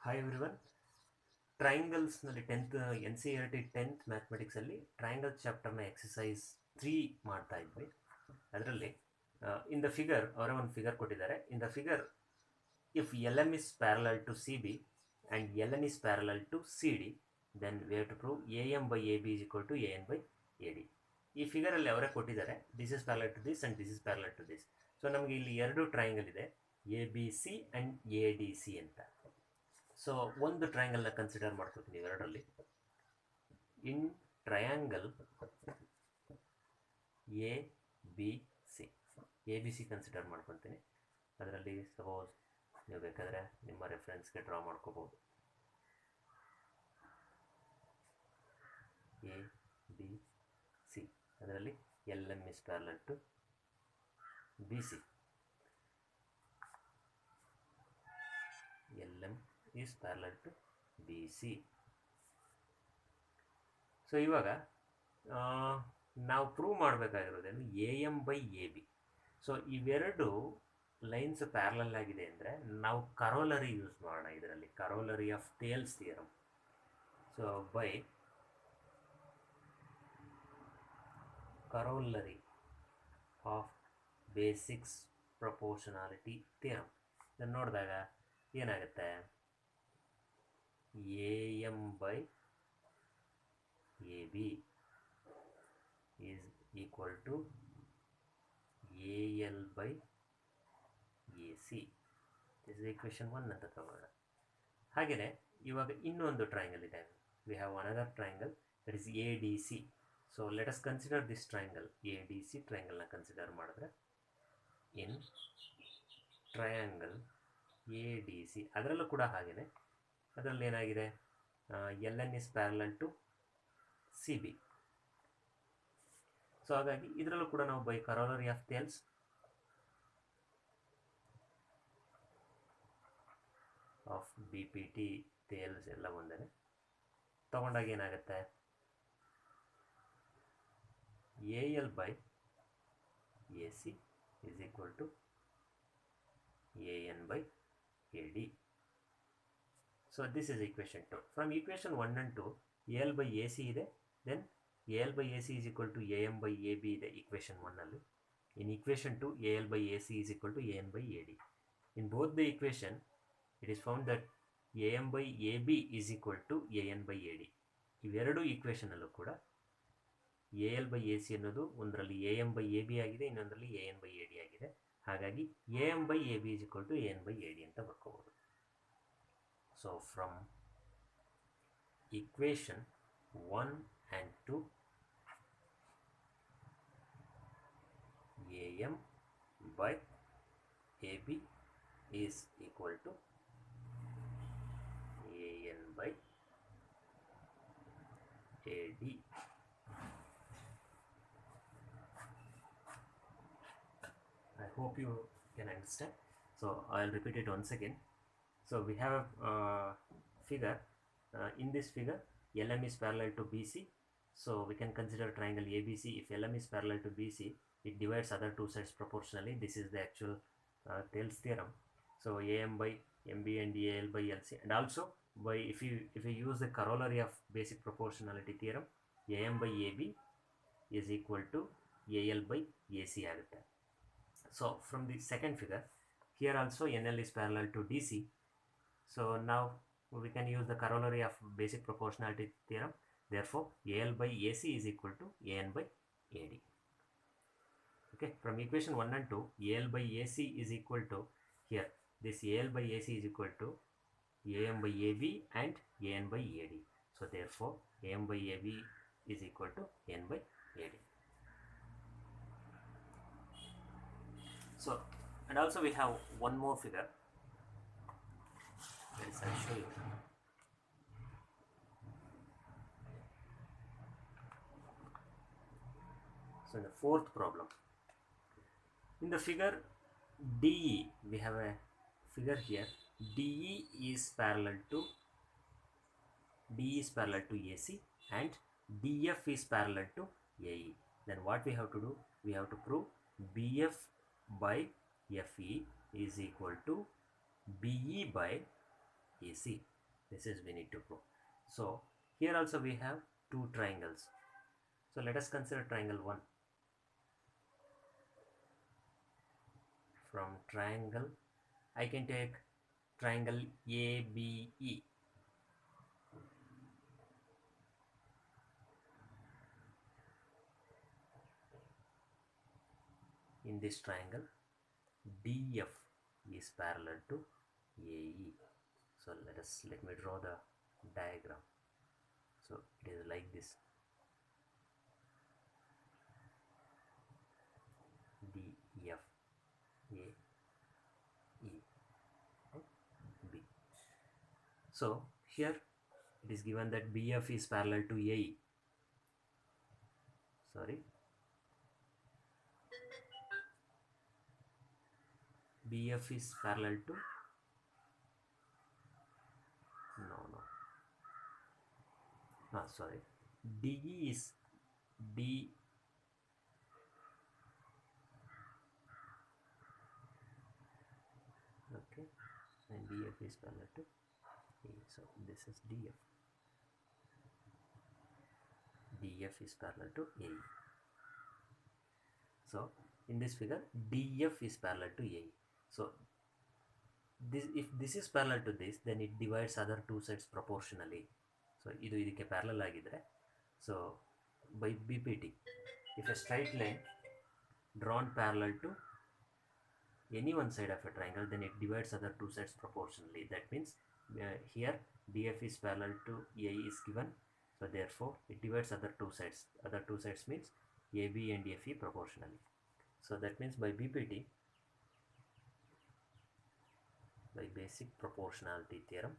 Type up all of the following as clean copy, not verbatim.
Hi everyone. ಟ್ರಯಾಂಗಲ್ಸ್ನಲ್ಲಿ 10th N C R T 10th ಮ್ಯಾಥಮೆಟಿಕ್ಸಲ್ಲಿ triangle ಚಾಪ್ಟರ್ನ ಎಕ್ಸಸೈಸ್ 3 ಮಾಡ್ತಾ ಇದ್ವಿ. ಅದರಲ್ಲಿ ಇನ್ ದ ಫಿಗರ್ ಅವರೇ ಒಂದು ಫಿಗರ್ ಕೊಟ್ಟಿದ್ದಾರೆ. In the figure if L M is parallel to C B and L N is parallel to C D then we have to prove A M by A B is equal to A N by A D. ಈ ಫಿಗರಲ್ಲಿ ಅವರೇ ಕೊಟ್ಟಿದ್ದಾರೆ this is parallel to this and this is parallel to this. So ನಮಗೆ ಇಲ್ಲಿ ಎರಡು triangle ಇದೆ, A B C and A D C ಅಂತ. So ಒಂದು ಟ್ರಯಾಂಗಲ್ನ ಕನ್ಸಿಡರ್ ಮಾಡ್ಕೊತೀನಿ ಇವೆರಡರಲ್ಲಿ. In triangle A B C, A B C consider ಮಾಡ್ಕೊತೀನಿ. ಅದರಲ್ಲಿ ಸಪೋಸ್ ನೀವು ಬೇಕಾದರೆ ನಿಮ್ಮ ರೆಫರೆನ್ಸ್ಗೆ ಡ್ರಾ ಮಾಡ್ಕೋಬೋದು. ಎ ಬಿ ಸಿ ಅದರಲ್ಲಿ L M is parallel to B C, L M is parallel to BC. So ಇವಾಗ ನಾವು ಪ್ರೂವ್ ಮಾಡಬೇಕಾಗಿರೋದೇನು A M by A B. So ಇವೆರಡು ಲೈನ್ಸ್ ಪ್ಯಾರಲಲ್ ಆಗಿದೆ ಅಂದರೆ ನಾವು ಕರೋಲರಿ ಯೂಸ್ ಮಾಡೋಣ. ಇದರಲ್ಲಿ corollary of Thales theorem. So by corollary of basics proportionality theorem ಇದನ್ನು ನೋಡಿದಾಗ ಏನಾಗುತ್ತೆ, A M by A B is equal to A L by A C. This is equation 1 ಅಂತ ತಗೊಳ್ಳೋಣ. ಹಾಗೆಯೇ ಇವಾಗ ಇನ್ನೊಂದು ಟ್ರಯಾಂಗಲ್ ಇದೆ. We have another triangle that is A D C. So let us consider this triangle. A D C ಟ್ರಯಾಂಗಲ್ನ consider ಮಾಡಿದ್ರೆ in triangle A D C ಅದರಲ್ಲೂ ಕೂಡ ಹಾಗೆಯೇ ಅದರಲ್ಲಿ ಏನಾಗಿದೆ, L N is parallel to C B. So ಹಾಗಾಗಿ ಇದರಲ್ಲೂ ಕೂಡ ನಾವು by corollary of Thales of B P T Thales ಎಲ್ಲ ಒಂದೇ ತಗೊಂಡಾಗ ಏನಾಗುತ್ತೆ, A L by A C is equal to A N by A D. So this is equation 2. From equation 1 and 2, AL by AC ಇದೆ, then AL by AC is equal to AM by AB ಇದೆ equation 1 ಅಲ್ಲಿ. In equation 2, AL by AC is equal to AN by AD. In both the equation, it is found that AM by AB is equal to AN by AD. ಇವೆರಡು equation ಅಲ್ಲೂ ಕೂಡ AL by AC ಅನ್ನೋದು ಒಂದರಲ್ಲಿ AM by AB ಆಗಿದೆ, ಇನ್ನೊಂದರಲ್ಲಿ AN by AD ಆಗಿದೆ. ಹಾಗಾಗಿ AM by AB is equal to AN by AD ಅಂತ ಬರ್ಕೋಬಹುದು. So from equation 1 and 2, AM by AB is equal to AN by AD. I hope you can understand. So I'll repeat it once again. So we have a figure. In this figure, LM is parallel to BC. So we can consider triangle ABC. If LM is parallel to BC, it divides other two sides proportionally. This is the actual Thales theorem. So AM by MB and AL by LC. And also, by if you use the corollary of basic proportionality theorem, AM by AB is equal to AL by AC ಆಗುತ್ತೆ. So from the second figure, here also NL is parallel to DC. So now we can use the corollary of basic proportionality theorem. Therefore, AL by AC is equal to AN by AD. Okay, from equation 1 and 2, AL by AC is equal to, here this AL by AC is equal to AM by AB and AN by AD. So therefore, AM by AB is equal to AN by AD. So, and also we have one more figure. Yes, I'll show you. So in the fourth problem, in the figure DE, we have a figure here. DE is parallel to AC and DF is parallel to AE. Then what we have to do? We have to prove BF by FE is equal to BE by AC. This is we need to prove. So here also we have two triangles. So let us consider triangle 1. From triangle I can take triangle ABE. In this triangle DF is parallel to AE. So let me draw the diagram. So it is like this. DF AE B. So here it is given that BF is parallel to AE. Sorry. BF is parallel to sorry. DE is D. Okay, and DF is parallel to A. So this is DF. DF is parallel to A. So in this figure DF is parallel to A. So this, if this is parallel to this, then it divides other two sides proportionally. So idu idikke parallel agidre, so by BPT, if a straight line drawn parallel to any one side of a triangle, then it divides other two sides proportionally. That means here DF is parallel to A is given, so therefore it divides other two sides. Other two sides means AB and FE proportionally. So that means by BPT, by basic proportionality theorem,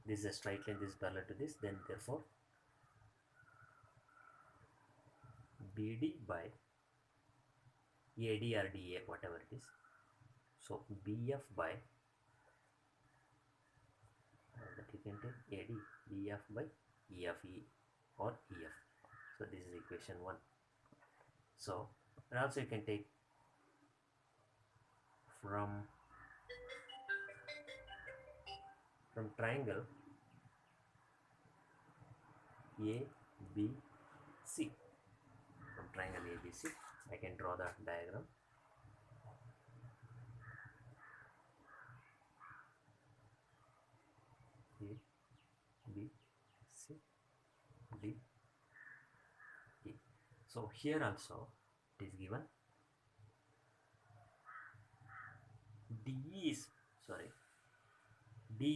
this is a straight line, this is parallel to this, then therefore BD by AD or DA, whatever it is, so BF by that you can take AD, BF by EFE or EF. So this is equation 1. So and also you can take from triangle ABC. From triangle ABC, I can draw the diagram. A, B, C, D, E. So here also it is given D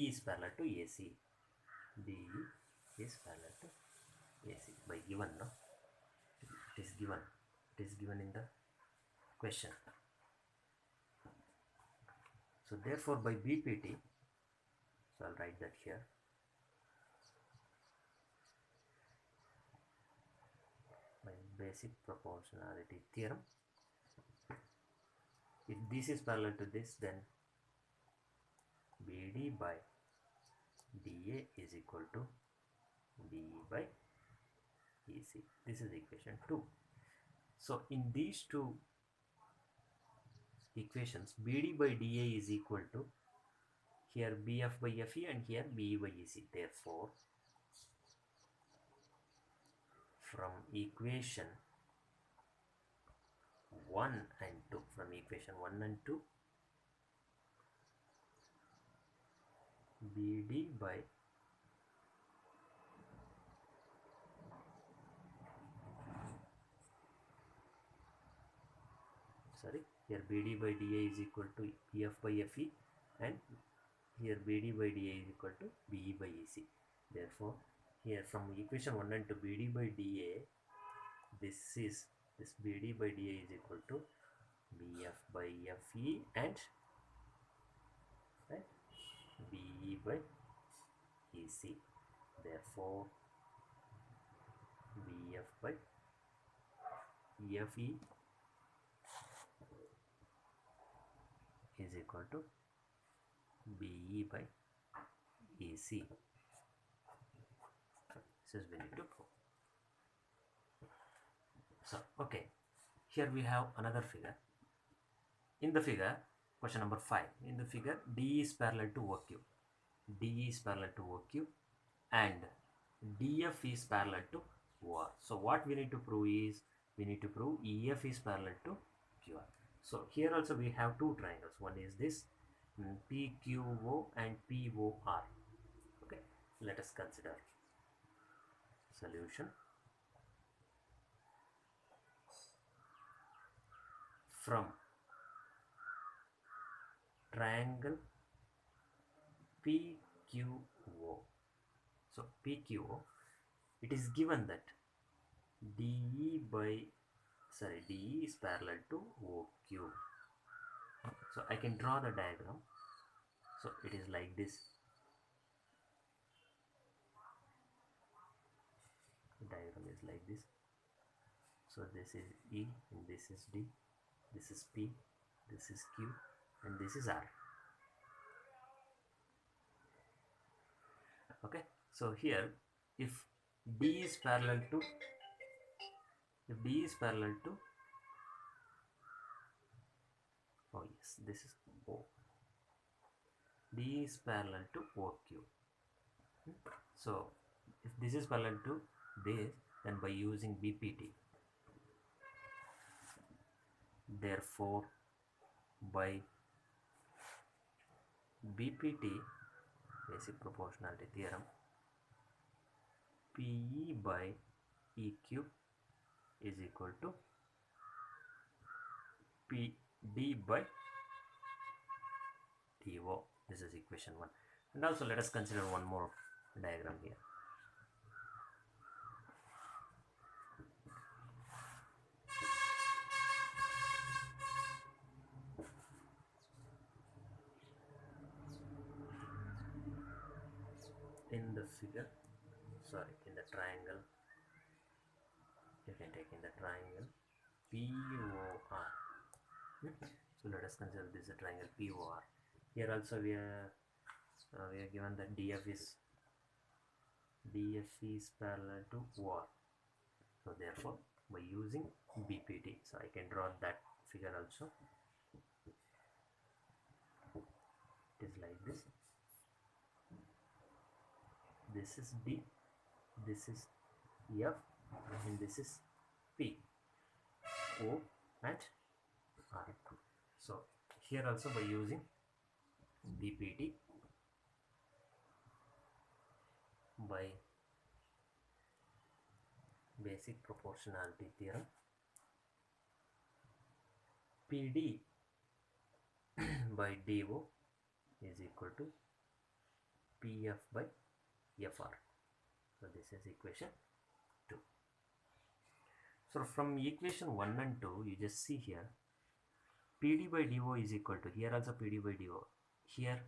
is parallel to AC. D is parallel to AC by given, no? It is given. It is given in the question. So therefore by BPT, so I'll write that here. By basic proportionality theorem, if this is parallel to this, then BD by DA is equal to DE by EC. This is equation 2. So in these two equations, BD by DA is equal to here BF by FE and here BE by EC. Therefore, from equation 1 and 2, BD by here BD by DA is equal to BF by FE, and here BD by DA is equal to BE by EC. Therefore, here from equation 1 and 2, BD by DA, this BD by DA is equal to BF by FE and BE by EC. Therefore, BF by EFE is equal to BE by EC. This is we need to prove. So okay, here we have another figure. In the figure, question number 5, in the figure D is parallel to OQ. DE is parallel to OQ and DF is parallel to OR. So what we need to prove is, we need to prove EF is parallel to QR. So here also we have two triangles. One is this PQO and POR. Okay, let us consider solution. From triangle PQO, so PQO, it is given that DE is parallel to OQ. So I can draw the diagram. So it is like this. The diagram is like this. So this is E and this is D, this is P, this is Q, and this is R. Okay, so here if D is parallel to oh yes, this is O. D is parallel to OQ. So if this is parallel to this, then by using BPT, therefore by BPT, basic proportionality theorem, PE by EQ is equal to PD by DO. This is equation 1. And also let us consider one more diagram here. In the figure, in the triangle, you can take in the triangle POR. So let us consider this is a triangle POR. Here also we are given that DF is parallel to OR. So therefore by using BPT, so I can draw that figure also. It is like this. This is D, this is F, and this is P, O and R. So here also by using BPT, by basic proportionality theorem, PD by DO is equal to PF by FR. So this is equation 2. So from equation 1 and 2, you just see here PD by DO is equal to, here also PD by DO, here